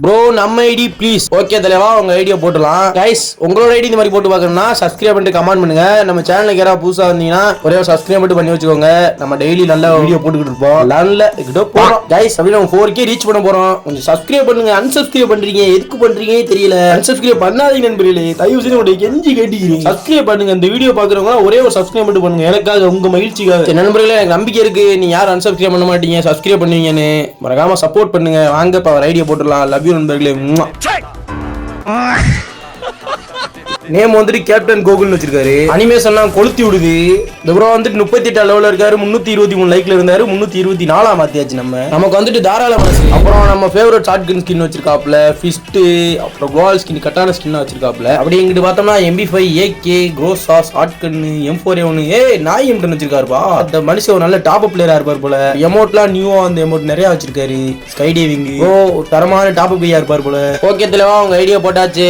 Bro நம்ம ID please. Okay தலைவா, உங்க ஐடியா போட்டுலாம். கைஸ், உங்களோட ஐடி இந்த மாதிரி போட்டு பார்க்கணும்னா சப்ஸ்கிரைப் பண்ணிட்டு கமெண்ட் பண்ணுங்க. நம்ம சேனலுக்கு யாராவது புதுசா வந்தீங்கன்னா ஒரே ஒரு சப்ஸ்கிரைப் மட்டும் பண்ணி வச்சுக்கோங்க. நம்ம டெய்லி நல்ல வீடியோ போட்டுக்கிட்டு இருப்போம். நல்ல கிட்ட போறோம் கைஸ். அப்படி நம்ம 4K ரீச் பண்ண போறோம். கொஞ்சம் சப்ஸ்கிரைப் பண்ணுங்க. அன்சப்ஸ்கிரைப் பண்றீங்க, எதுக்கு பண்றீங்க தெரியல. அன்சப்ஸ்கிரைப் பண்ணாதீங்க நண்பர்களே, தயவு செய்து உங்களுடைய கெஞ்சி கேட்டுக்கிறீங்க. சப்ஸ்கிரைப் பண்ணுங்க. இந்த வீடியோ பாக்குறவங்க ஒரே ஒரு சப்ஸ்கிரைப் மட்டும் பண்ணுங்க, எனக்காக, உங்க மகிழ்ச்சிக்காக. நண்பர்களே, எனக்கு நம்பிக்கை இருக்கு, நீ யாரும் அன்சப்ஸ்கிரைப் பண்ண மாட்டீங்க, சப்ஸ்கிரைப் பண்ணுவீங்கன்னு. மறக்காம சப்போர்ட் பண்ணுங்க. வாங்க இப்ப ஐடியா போட்டுடலாம். லவ் யூ நண்பர்களே. நேம் வந்துட்டு கேப்டன் கோகுல்னு வச்சிருக்காரு. அனிமேஷன்லாம் கொளுத்தி விடுது. இந்த ப்ரோ வந்துட்டு 38 லெவல்ல இருக்காரு. 323 லைக்ல இருந்தாரு. 324 மாத்தியாச்சு. நமக்கு வந்துட்டு தாராள மனசு. அப்புறம் நம்ம ஃபேவரட் ஷாட்கன் ஸ்கின் வச்சிருக்காப்ல, ஃபிஸ்ட், அப்புறம் குளோவல் ஸ்கின், கட்டான ஸ்கின் வச்சிருக்காப்ல. அப்படி இங்கிட்டு பார்த்தோம்னா MP5, AK, க்ரோஸா, ஷாட்கன், M4A1, நாய் எம்டன் வச்சிருக்காருப்பா. அந்த மனுஷன் ஒரு நல்ல டாப் அப் பிளேயரா இருப்பார் போல. எமோட்லாம் நியூவா அந்த எமோட் நிறைய வச்சிருக்காரு. ஸ்கை டைவிங், ஓ தரமான டாப் அப் பிளேயரா இருப்பார் போல. ஓகே தலைவா, உங்க ஐடியா போட்டாச்சு.